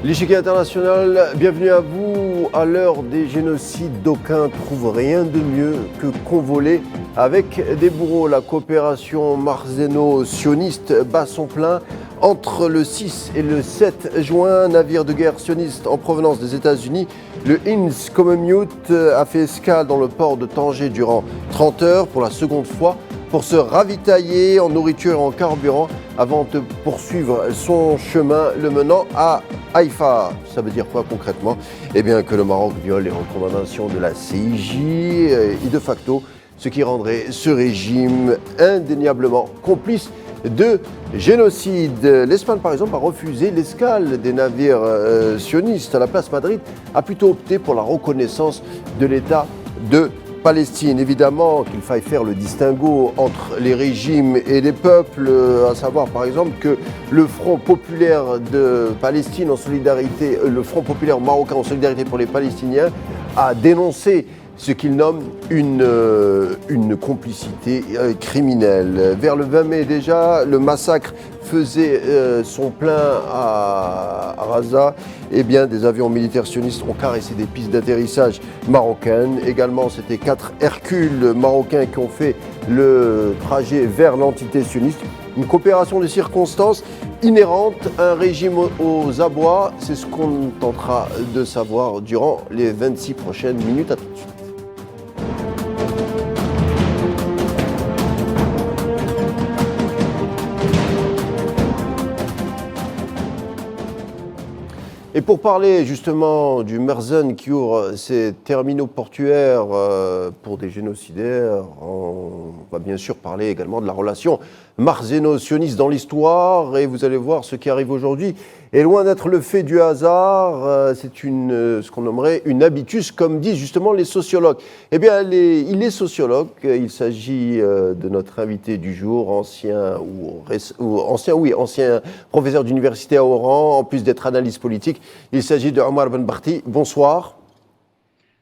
L'échiquier international, bienvenue à vous. À l'heure des génocides, d'aucuns trouvent rien de mieux que convoler avec des bourreaux. La coopération marzéno-sioniste bat son plein. Entre le 6 et le 7 juin, un navire de guerre sioniste en provenance des États-Unis, le Inns Commemute, a fait escale dans le port de Tanger durant 30 heures pour la seconde fois pour se ravitailler en nourriture et en carburant avant de poursuivre son chemin le menant à Haïfa. Ça veut dire quoi concrètement? Eh bien que le Maroc viole les recommandations de la CIJ et de facto, ce qui rendrait ce régime indéniablement complice de génocide. L'Espagne, par exemple, a refusé l'escale des navires sionistes. À la place, Madrid a plutôt opté pour la reconnaissance de l'État de Palestine. Évidemment qu'il faille faire le distinguo entre les régimes et les peuples, à savoir par exemple que le Front populaire de Palestine en solidarité, le Front populaire marocain en solidarité pour les Palestiniens a dénoncé ce qu'il nomme une complicité criminelle. Vers le 20 mai déjà, le massacre faisait son plein à Gaza. Eh bien, des avions militaires sionistes ont caressé des pistes d'atterrissage marocaines. Également, c'était 4 Hercules marocains qui ont fait le trajet vers l'entité sioniste. Une coopération de circonstances inhérente à un régime aux abois. C'est ce qu'on tentera de savoir durant les 26 prochaines minutes. À tout de suite. Et pour parler justement du Merzen qui ouvre ses terminaux portuaires pour des génocidaires, on va bien sûr parler également de la relation marzéno-sioniste dans l'histoire. Et vous allez voir, ce qui arrive aujourd'hui est loin d'être le fait du hasard. C'est ce qu'on nommerait une habitus, comme disent justement les sociologues. Eh bien, il est sociologue. Il s'agit de notre invité du jour, ancien professeur d'université à Oran, en plus d'être analyste politique. Il s'agit de Omar Benbarti. Bonsoir.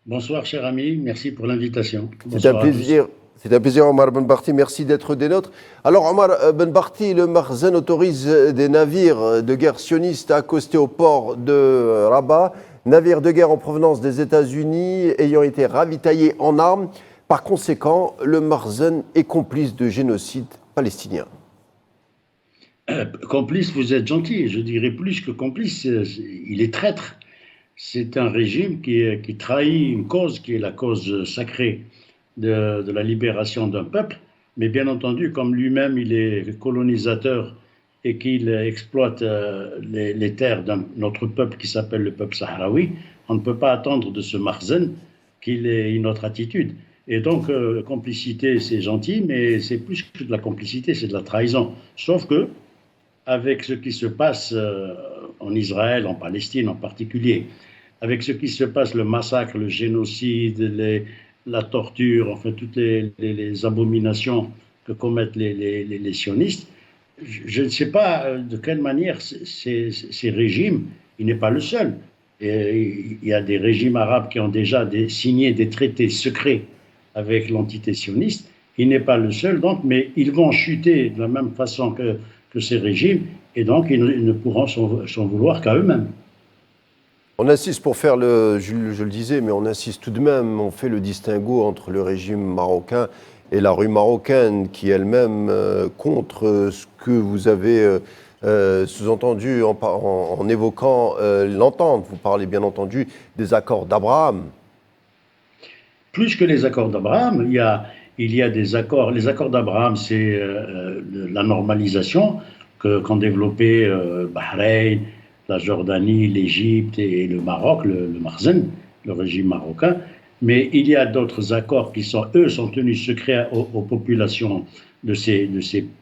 Bonsoir, cher ami. Merci pour l'invitation. C'est un plaisir. C'est un plaisir, Omar Benbarti. Merci d'être des nôtres. Alors, Omar Benbarti, le Merzen autorise des navires de guerre sionistes à accoster au port de Rabat, navires de guerre en provenance des États-Unis ayant été ravitaillés en armes. Par conséquent, le Merzen est complice de génocide palestinien. Complice, vous êtes gentil. Je dirais plus que complice, il est traître. C'est un régime qui trahit une cause qui est la cause sacrée de la libération d'un peuple. Mais bien entendu, comme lui-même il est colonisateur et qu'il exploite les terres d'un autre peuple qui s'appelle le peuple sahraoui, on ne peut pas attendre de ce Merzen qu'il ait une autre attitude. Et donc, complicité, c'est gentil, mais c'est plus que de la complicité, c'est de la trahison. Sauf que, avec ce qui se passe en Israël, en Palestine en particulier, avec ce qui se passe, le massacre, le génocide, la torture, enfin toutes les abominations que commettent les sionistes, je ne sais pas de quelle manière ces régimes, il n'est pas le seul. Et il y a des régimes arabes qui ont déjà signé des traités secrets avec l'entité sioniste. Il n'est pas le seul, donc, mais ils vont chuter de la même façon que ces régimes, et donc ils ne pourront s'en vouloir qu'à eux-mêmes. On insiste pour faire je le disais, mais on insiste tout de même, on fait le distinguo entre le régime marocain et la rue marocaine, qui elle-même contre ce que vous avez sous-entendu en évoquant l'entente. Vous parlez bien entendu des accords d'Abraham. Plus que les accords d'Abraham, il y a des accords. Les accords d'Abraham, c'est la normalisation qu'ont développé Bahreïn, la Jordanie, l'Égypte et le Maroc, le Merzen, le régime marocain. Mais il y a d'autres accords qui sont tenus secrets aux populations de ces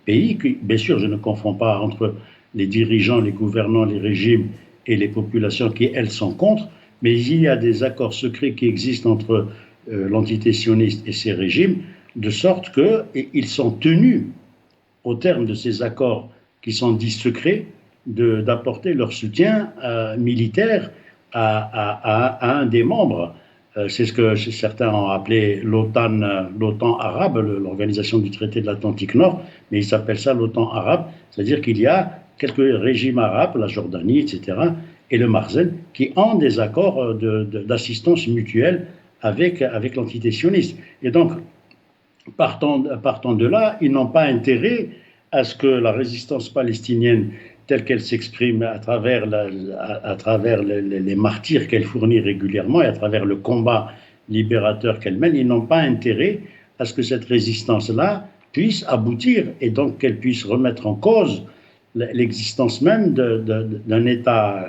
pays. Bien sûr, je ne confonds pas entre les dirigeants, les gouvernants, les régimes et les populations qui, elles, sont contre. Mais il y a des accords secrets qui existent entre l'entité sioniste et ces régimes, de sorte qu'ils sont tenus, au terme de ces accords qui sont dits secrets, d'apporter leur soutien militaire à un des membres. C'est ce que certains ont appelé l'OTAN arabe, l'organisation du traité de l'Atlantique Nord, mais ils s'appellent ça l'OTAN arabe, c'est-à-dire qu'il y a quelques régimes arabes, la Jordanie, etc., et le Marzen, qui ont des accords d'assistance mutuelle avec l'entité sioniste. Et donc, partant de là, ils n'ont pas intérêt à ce que la résistance palestinienne, telle qu'elle s'exprime à travers les martyrs qu'elle fournit régulièrement et à travers le combat libérateur qu'elle mène, ils n'ont pas intérêt à ce que cette résistance-là puisse aboutir et donc qu'elle puisse remettre en cause l'existence même d'un État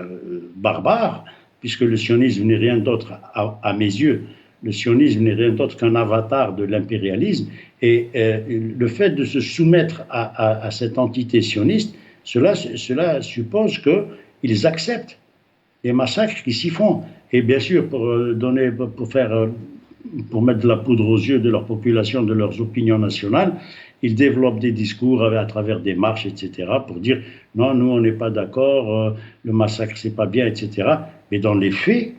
barbare, puisque le sionisme n'est rien d'autre, à mes yeux, le sionisme n'est rien d'autre qu'un avatar de l'impérialisme, et le fait de se soumettre à cette entité sioniste, cela suppose qu'ils acceptent les massacres qui s'y font. Et bien sûr, pour mettre de la poudre aux yeux de leur population, de leurs opinions nationales, ils développent des discours à travers des marches, etc., pour dire non, nous on n'est pas d'accord, le massacre c'est pas bien, etc. Mais dans les faits,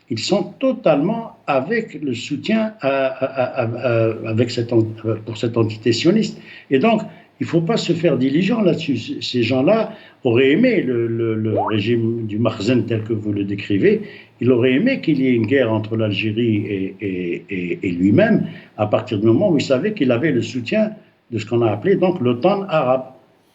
ils sont totalement avec le soutien pour cette entité sioniste. Et donc, il ne faut pas se faire d'illusions là-dessus. Ces gens-là auraient aimé le régime du Marzen tel que vous le décrivez. Il aurait aimé qu'il y ait une guerre entre l'Algérie et lui-même, à partir du moment où il savait qu'il avait le soutien de ce qu'on a appelé donc l'OTAN arabe,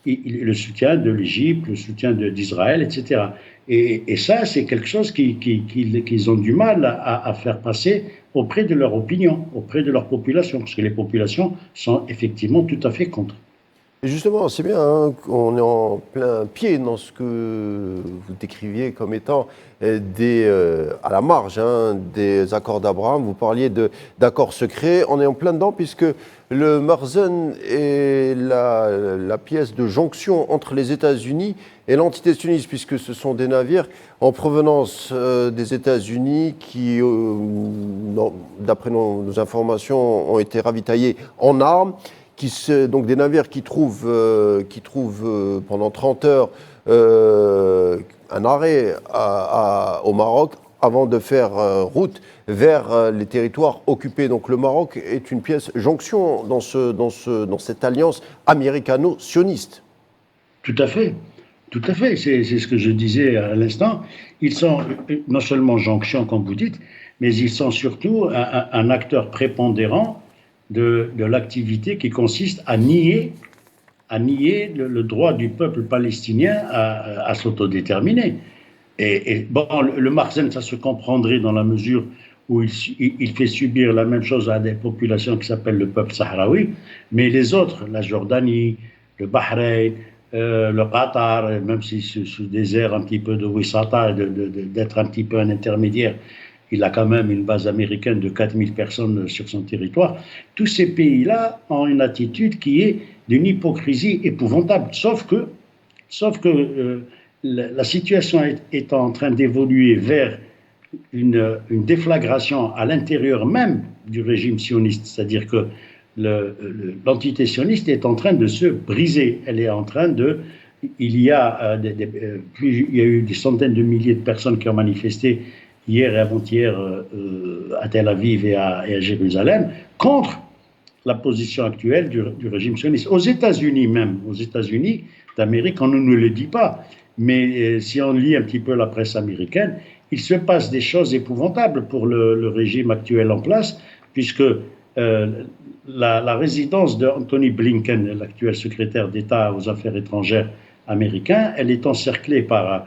le soutien de l'Égypte, le soutien d'Israël, etc. Et ça, c'est quelque chose qu'ils ont du mal à faire passer auprès de leur opinion, auprès de leur population, parce que les populations sont effectivement tout à fait contre. Et justement, c'est bien, hein, on est en plein pied dans ce que vous décriviez comme étant à la marge des accords d'Abraham. Vous parliez d'accords secrets. On est en plein dedans puisque le Marzen est la pièce de jonction entre les États-Unis et l'entité sioniste, puisque ce sont des navires en provenance des États-Unis qui, d'après nos informations, ont été ravitaillés en armes. Donc des navires qui trouvent pendant 30 heures un arrêt au Maroc avant de faire route vers les territoires occupés. Donc le Maroc est une pièce jonction dans cette alliance américano-sioniste. Tout à fait. Tout à fait, c'est ce que je disais à l'instant. Ils sont non seulement jonction, comme vous dites, mais ils sont surtout un acteur prépondérant de l'activité qui consiste à nier le droit du peuple palestinien à s'autodéterminer. Et bon, le Marzen, ça se comprendrait dans la mesure où il fait subir la même chose à des populations qui s'appellent le peuple sahraoui, mais les autres, la Jordanie, le Bahreïn, le Qatar, même si sous des airs un petit peu de Wissata, d'être un petit peu un intermédiaire, il a quand même une base américaine de 4000 personnes sur son territoire. Tous ces pays-là ont une attitude qui est d'une hypocrisie épouvantable, sauf que la situation est en train d'évoluer vers une déflagration à l'intérieur même du régime sioniste, c'est-à-dire que l'entité sioniste est en train de se briser. Elle est en train de... Il y a eu des centaines de milliers de personnes qui ont manifesté hier et avant-hier à Tel Aviv et à Jérusalem contre la position actuelle du régime sioniste. Aux États-Unis même, aux États-Unis d'Amérique, on ne nous le dit pas, mais si on lit un petit peu la presse américaine, il se passe des choses épouvantables pour le régime actuel en place, puisque la résidence d'Anthony Blinken, l'actuel secrétaire d'État aux Affaires étrangères américain, elle est encerclée par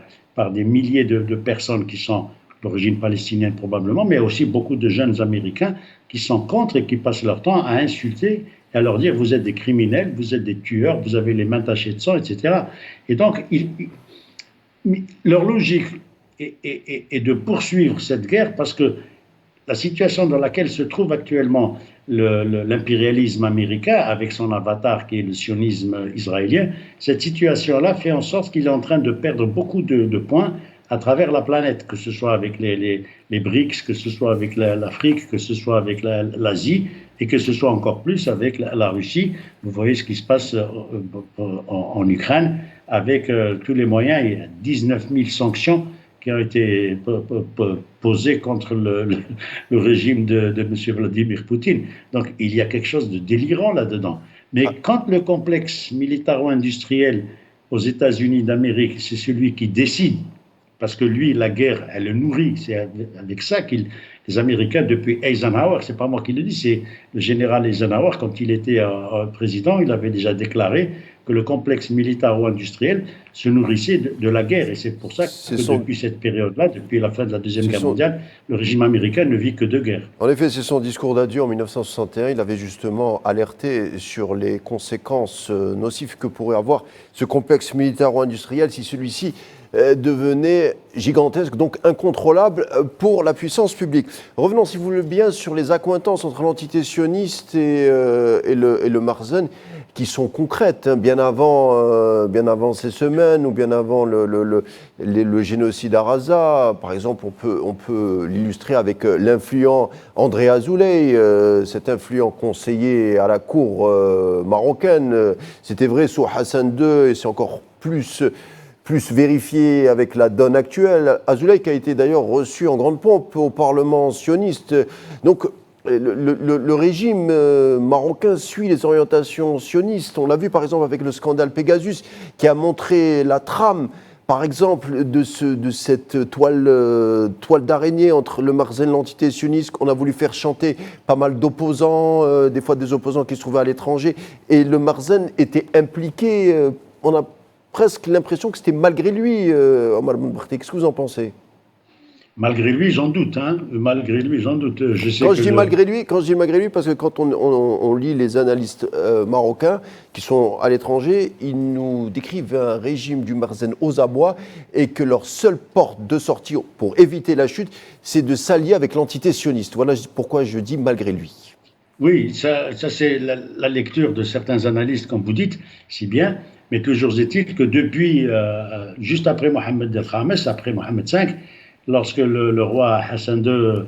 des milliers de personnes qui sont d'origine palestinienne probablement, mais aussi beaucoup de jeunes Américains qui sont contre et qui passent leur temps à insulter et à leur dire « vous êtes des criminels, vous êtes des tueurs, vous avez les mains tachées de sang, etc. » Et donc, leur logique est de poursuivre cette guerre parce que la situation dans laquelle se trouve actuellement l'impérialisme américain avec son avatar qui est le sionisme israélien, cette situation-là fait en sorte qu'il est en train de perdre beaucoup de points à travers la planète, que ce soit avec les BRICS, que ce soit avec l'Afrique, que ce soit avec l'Asie, et que ce soit encore plus avec la Russie. Vous voyez ce qui se passe en Ukraine, avec tous les moyens. Il y a 19 000 sanctions qui ont été posées contre le régime de M. Vladimir Poutine. Donc il y a quelque chose de délirant là-dedans. Mais quand le complexe militaro-industriel aux États-Unis d'Amérique, c'est celui qui décide parce que lui, la guerre, elle le nourrit. C'est avec ça que les Américains, depuis Eisenhower, c'est pas moi qui le dis, c'est le général Eisenhower, quand il était président, il avait déjà déclaré que le complexe militaro-industriel se nourrissait de la guerre. Et c'est pour ça que depuis cette période-là, depuis la fin de la Deuxième Guerre mondiale, le régime américain ne vit que de guerre. En effet, c'est son discours d'adieu en 1961. Il avait justement alerté sur les conséquences nocives que pourrait avoir ce complexe militaro-industriel si celui-ci devenait gigantesque, donc incontrôlable pour la puissance publique. Revenons, si vous voulez bien, sur les accointances entre l'entité sioniste et le Marzen, qui sont concrètes, hein, bien avant ces semaines ou bien avant le génocide à Raza. Par exemple, on peut l'illustrer avec l'influent André Azoulay, cet influent conseiller à la cour marocaine. C'était vrai sous Hassan II et c'est encore plus vérifié avec la donne actuelle. Azoulay qui a été d'ailleurs reçu en grande pompe au Parlement sioniste. Donc, le régime marocain suit les orientations sionistes. On l'a vu par exemple avec le scandale Pegasus qui a montré la trame, par exemple, de cette toile d'araignée entre le Marzen et l'entité sioniste qu'on a voulu faire chanter pas mal d'opposants, des fois des opposants qui se trouvaient à l'étranger. Et le Marzen était impliqué. On a presque l'impression que c'était malgré lui, Omar Ben Barthé. Qu'est-ce que vous en pensez ? Malgré lui, j'en doute. Hein. Malgré lui, j'en doute. Quand je dis malgré lui, parce que quand on lit les analystes marocains qui sont à l'étranger, ils nous décrivent un régime du Marzen aux abois et que leur seule porte de sortie pour éviter la chute, c'est de s'allier avec l'entité sioniste. Voilà pourquoi je dis malgré lui. Oui, ça c'est la lecture de certains analystes, comme vous dites, si bien. Mais toujours est-il que depuis, juste après Mohamed El Khames, après Mohamed V, lorsque le roi Hassan II,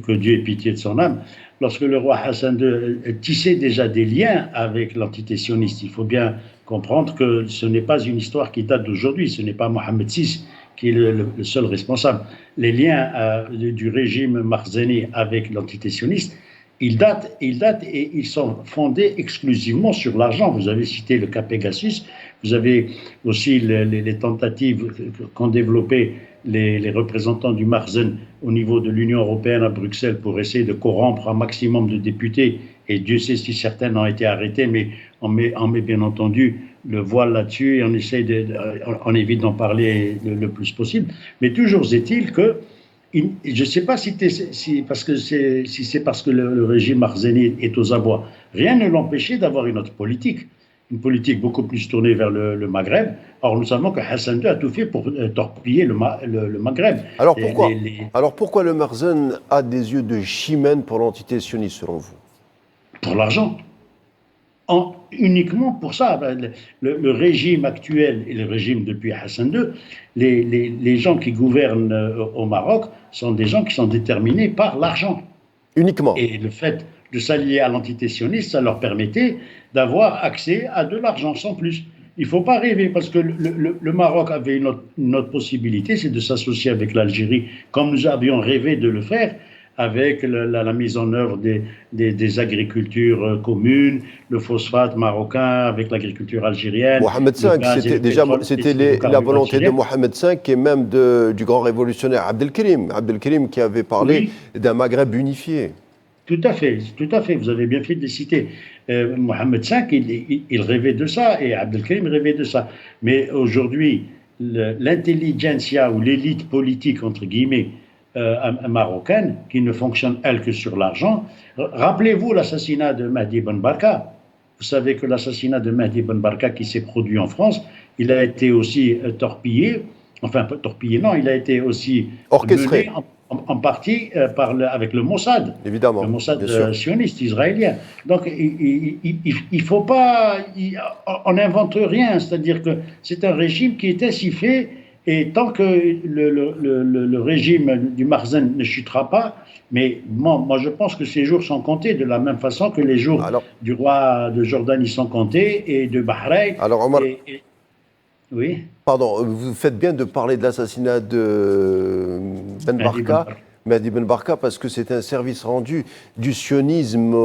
que Dieu ait pitié de son âme, lorsque le roi Hassan II tissait déjà des liens avec l'entité sioniste, il faut bien comprendre que ce n'est pas une histoire qui date d'aujourd'hui, ce n'est pas Mohamed VI qui est le seul responsable. Les liens du régime marzeni avec l'entité sioniste, ils datent et ils sont fondés exclusivement sur l'argent. Vous avez cité le cas Pegasus, vous avez aussi les tentatives qu'ont développées les représentants du Marzen au niveau de l'Union européenne à Bruxelles pour essayer de corrompre un maximum de députés. Et Dieu sait si certains ont été arrêtés, mais on met bien entendu le voile là-dessus et on évite d'en parler le plus possible. Mais toujours est-il que je ne sais pas si c'est parce que le régime marzeni est aux abois. Rien ne l'empêchait d'avoir une autre politique, une politique beaucoup plus tournée vers le Maghreb. Or, nous savons que Hassan II a tout fait pour torpiller le Maghreb. Alors pourquoi le Marzen a des yeux de chimène pour l'entité sioniste, selon vous ? Pour l'argent. Uniquement pour ça. Le régime actuel et le régime depuis Hassan II, les gens qui gouvernent au Maroc sont des gens qui sont déterminés par l'argent. Uniquement. Et le fait de s'allier à l'entité sioniste, ça leur permettait d'avoir accès à de l'argent, sans plus. Il ne faut pas rêver, parce que le Maroc avait une autre possibilité, c'est de s'associer avec l'Algérie, comme nous avions rêvé de le faire, avec la mise en œuvre des agricultures communes, le phosphate marocain avec l'agriculture algérienne. Mohamed V, c'était la volonté de Mohamed V et même du grand révolutionnaire Abdelkrim. Abdelkrim qui avait parlé d'un Maghreb unifié. Tout à fait, vous avez bien fait de les citer. Mohamed V, il rêvait de ça et Abdelkrim rêvait de ça. Mais aujourd'hui, l'intelligentsia ou l'élite politique, entre guillemets, marocaine, qui ne fonctionne, elle, que sur l'argent. Rappelez-vous l'assassinat de Mahdi Ben Barka. Vous savez que l'assassinat de Mahdi Ben Barka qui s'est produit en France, il a été aussi torpillé, enfin pas torpillé, non, il a été aussi orchestré en partie avec le Mossad. Évidemment, le Mossad sioniste israélien. Donc il faut pas, on n'invente rien, c'est-à-dire que c'est un régime qui est ainsi fait. Et tant que le régime du Marzen ne chutera pas, mais moi je pense que ces jours sont comptés de la même façon que les jours du roi de Jordanie sont comptés et de Bahreïn. Alors Omar, oui. Pardon, vous faites bien de parler de l'assassinat de Mahdi Ben Barka, parce que c'est un service rendu du sionisme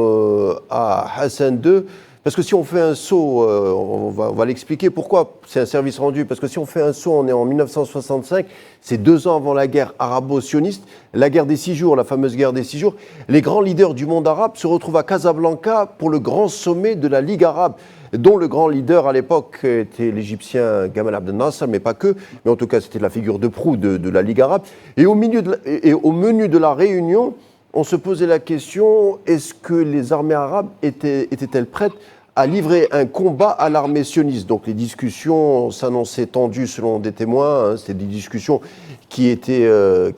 à Hassan II. Parce que si on fait un saut, on va l'expliquer pourquoi c'est un service rendu. Parce que si on fait un saut, on est en 1965, c'est 2 ans avant la guerre arabo-sioniste, la guerre des 6 jours, la fameuse guerre des 6 jours. Les grands leaders du monde arabe se retrouvent à Casablanca pour le grand sommet de la Ligue arabe, dont le grand leader à l'époque était l'Égyptien Gamal Abdel Nasser, mais pas que. Mais en tout cas, c'était la figure de proue de la Ligue arabe. Et au menu de la réunion, on se posait la question, est-ce que les armées arabes étaient-elles prêtes à livrer un combat à l'armée sioniste? Donc les discussions s'annonçaient tendues selon des témoins, hein, c'était des discussions qui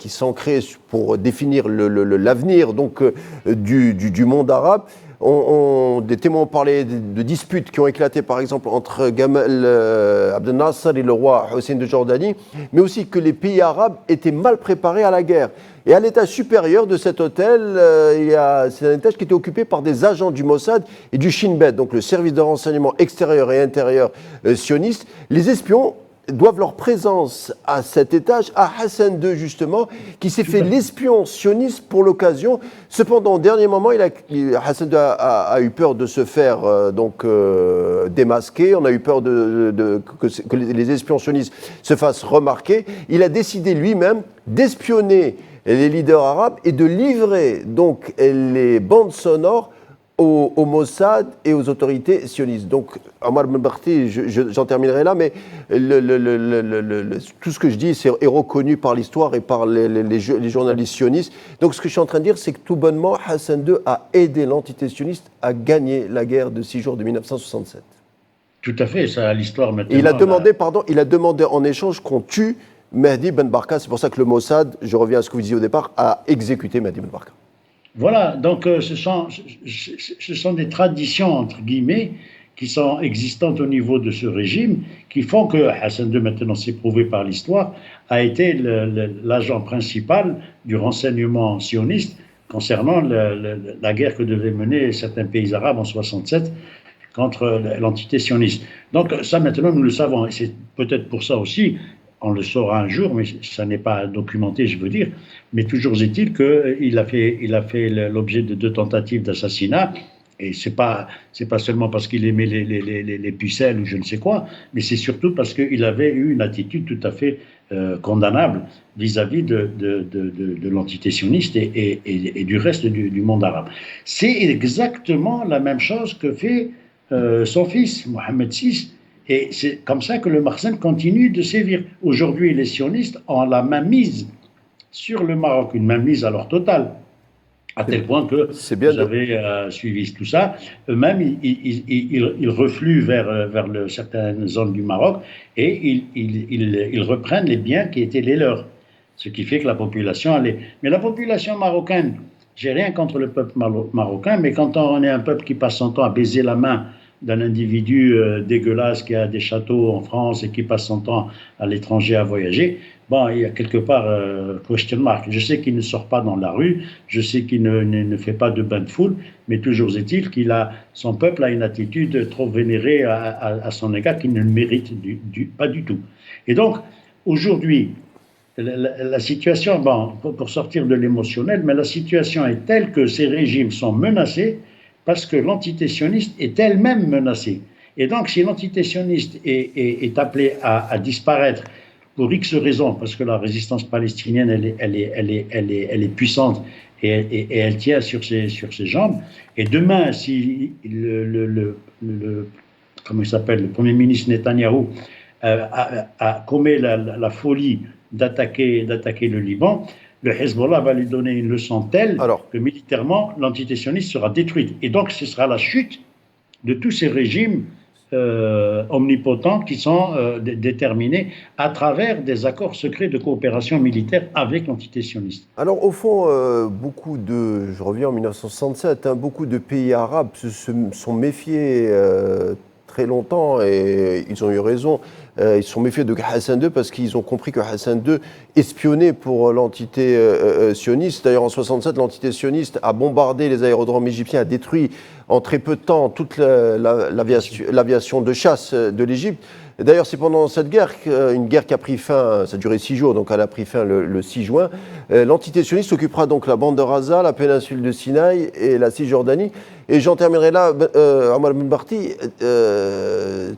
s'ancraient pour définir l'avenir donc, du monde arabe. Des témoins ont parlé de disputes qui ont éclaté par exemple entre Gamal Abdel Nasser et le roi Hussein de Jordanie, mais aussi que les pays arabes étaient mal préparés à la guerre. Et à l'étage supérieur de cet hôtel, c'est un étage qui était occupé par des agents du Mossad et du Shin Bet, donc le service de renseignement extérieur et intérieur sioniste. Les espions doivent leur présence à cet étage à Hassan II, justement, qui s'est fait l'espion sioniste pour l'occasion. Cependant, au dernier moment, Hassan II a eu peur de se faire démasquer. On a eu peur que les espions sionistes se fassent remarquer. Il a décidé lui-même d'espionner les leaders arabes et de livrer donc les bandes sonores au Mossad et aux autorités sionistes. Donc, Omar Ben Barti, j'en terminerai là, mais tout ce que je dis est reconnu par l'histoire et par les journalistes sionistes. Donc, ce que je suis en train de dire, c'est que tout bonnement, Hassan II a aidé l'entité sioniste à gagner la guerre de 6 jours de 1967. Tout à fait, ça, l'histoire maintenant. Et il a demandé en échange qu'on tue Mehdi Ben Barka. C'est pour ça que le Mossad, je reviens à ce que vous disiez au départ, a exécuté Mehdi Ben Barka. Voilà, donc ce sont des traditions, entre guillemets, qui sont existantes au niveau de ce régime, qui font que Hassan II, maintenant c'est prouvé par l'histoire, a été l'agent principal du renseignement sioniste concernant la guerre que devaient mener certains pays arabes en 67 contre l'entité sioniste. Donc ça maintenant nous le savons, et c'est peut-être pour ça aussi, on le saura un jour, mais ça n'est pas documenté, je veux dire. Mais toujours est-il qu'il a fait l'objet de 2 tentatives d'assassinat. Et c'est pas seulement parce qu'il aimait les pucelles ou je ne sais quoi, mais c'est surtout parce qu'il avait eu une attitude tout à fait condamnable vis-à-vis de l'entité sioniste et du reste du monde arabe. C'est exactement la même chose que fait son fils, Mohamed VI. Et c'est comme ça que le Marsen continue de sévir. Aujourd'hui, les sionistes ont la main mise sur le Maroc, une main mise alors totale, à tel point que vous avez suivi tout ça. Eux-mêmes, ils refluent vers certaines zones du Maroc et ils reprennent les biens qui étaient les leurs. Ce qui fait que la population allait. Mais la population marocaine, j'ai rien contre le peuple marocain, mais quand on est un peuple qui passe son temps à baiser la main d'un individu dégueulasse qui a des châteaux en France et qui passe son temps à l'étranger à voyager, bon, il y a quelque part question mark. Je sais qu'il ne sort pas dans la rue, je sais qu'il ne fait pas de bain de foule, mais toujours est-il son peuple a une attitude trop vénérée à son égard qu'il ne le mérite pas du tout. Et donc, aujourd'hui, la situation, bon, pour sortir de l'émotionnel, mais la situation est telle que ces régimes sont menacés parce que l'entité sioniste est elle-même menacée. Et donc, si l'entité sioniste est appelée à disparaître pour X raisons, parce que la résistance palestinienne, elle est puissante et elle tient sur ses jambes, et demain, si comment il s'appelle, le Premier ministre Netanyahou commet la folie d'attaquer le Liban, le Hezbollah va lui donner une leçon telle que militairement, l'entité sioniste sera détruite. Et donc, ce sera la chute de tous ces régimes omnipotents qui sont déterminés à travers des accords secrets de coopération militaire avec l'entité sioniste. Alors, au fond, je reviens en 1967, beaucoup de pays arabes se sont méfiés très longtemps, et ils ont eu raison. Ils se sont méfiés de Hassan II parce qu'ils ont compris que Hassan II espionnait pour l'entité sioniste. D'ailleurs, en 1967, l'entité sioniste a bombardé les aérodromes égyptiens, a détruit en très peu de temps toute l'aviation de chasse de l'Égypte. D'ailleurs, c'est pendant cette guerre, une guerre qui a pris fin, ça a duré 6 jours, donc elle a pris fin le 6 juin. L'entité sioniste occupera donc la bande de Gaza, la péninsule de Sinaï et la Cisjordanie. Et j'en terminerai là, Omar Ben Barty,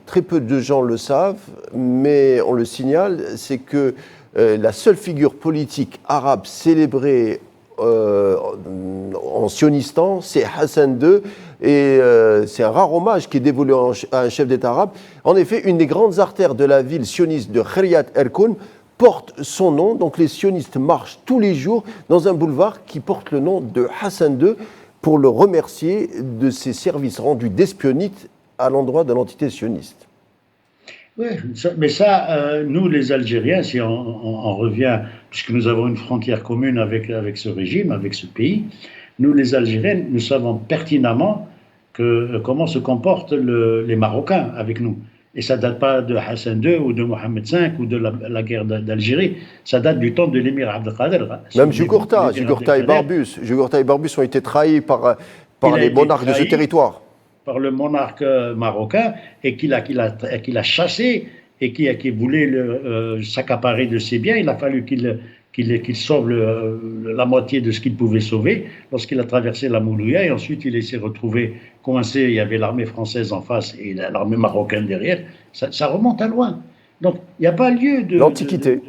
très peu de gens le savent, mais on le signale, c'est que la seule figure politique arabe célébrée en Sionistan, c'est Hassan II, et c'est un rare hommage qui est dévolu à un chef d'État arabe. En effet, une des grandes artères de la ville sioniste de Khiryat Erkoun porte son nom, donc les sionistes marchent tous les jours dans un boulevard qui porte le nom de Hassan II pour le remercier de ses services rendus d'espionnite à l'endroit de l'entité sioniste. Oui, mais ça, nous les Algériens, si on revient, puisque nous avons une frontière commune avec ce régime, avec ce pays, nous les Algériens, nous savons pertinemment comment se comportent les Marocains avec nous. Et ça ne date pas de Hassan II ou de Mohamed V ou de la guerre d'Algérie, ça date du temps de l'émir Abdelkader. Même Jugurtha et Barbus ont été trahis par les monarques de ce territoire. Par le monarque marocain et qu'il a chassé et qui voulait s'accaparer de ses biens. Il a fallu qu'il sauve la moitié de ce qu'il pouvait sauver lorsqu'il a traversé la Moulouya et ensuite il s'est retrouvé coincé. Il y avait l'armée française en face et l'armée marocaine derrière. Ça remonte à loin. Donc il n'y a pas lieu de... L'Antiquité.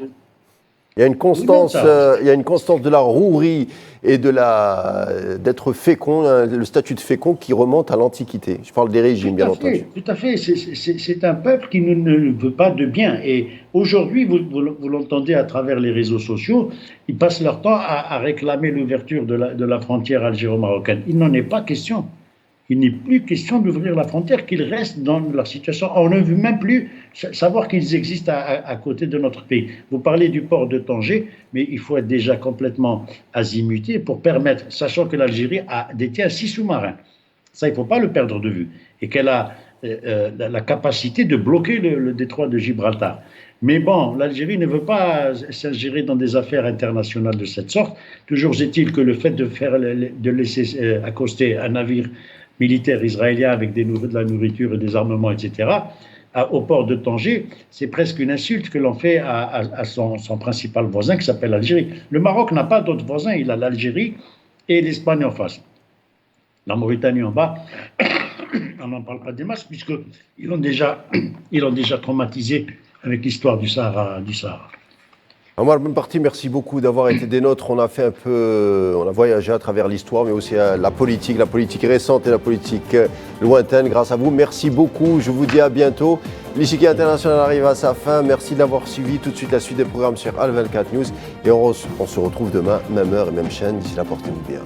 Il y a une constance, de la rouerie et d'être fécond, le statut de fécond qui remonte à l'Antiquité. Je parle des régimes, bien entendu. Tout à fait. C'est un peuple qui ne veut pas de bien. Et aujourd'hui, vous l'entendez à travers les réseaux sociaux, ils passent leur temps à réclamer l'ouverture de la frontière algéro-marocaine. Il n'en est pas question. Il n'est plus question d'ouvrir la frontière, qu'ils restent dans leur situation. On ne veut même plus savoir qu'ils existent à côté de notre pays. Vous parlez du port de Tanger, mais il faut être déjà complètement azimuté pour permettre, sachant que l'Algérie détient 6 sous-marins. Ça, il ne faut pas le perdre de vue. Et qu'elle a la capacité de bloquer le détroit de Gibraltar. Mais bon, l'Algérie ne veut pas s'ingérer dans des affaires internationales de cette sorte. Toujours est-il que le fait de laisser accoster un navire militaire israélien avec de la nourriture et des armements, etc., au port de Tanger, c'est presque une insulte que l'on fait à son principal voisin qui s'appelle l'Algérie. Le Maroc n'a pas d'autres voisins, il a l'Algérie et l'Espagne en face. La Mauritanie en bas, on n'en parle pas des masses puisqu'ils l'ont déjà traumatisé avec l'histoire du Sahara. Omar Ben Barty, merci beaucoup d'avoir été des nôtres. On a voyagé à travers l'histoire, mais aussi la politique récente et la politique lointaine. Grâce à vous, merci beaucoup. Je vous dis à bientôt. L'Chiqui International arrive à sa fin. Merci d'avoir suivi. Tout de suite la suite des programmes sur Al 24 News. Et on se retrouve demain, même heure et même chaîne. D'ici là, portez-vous bien.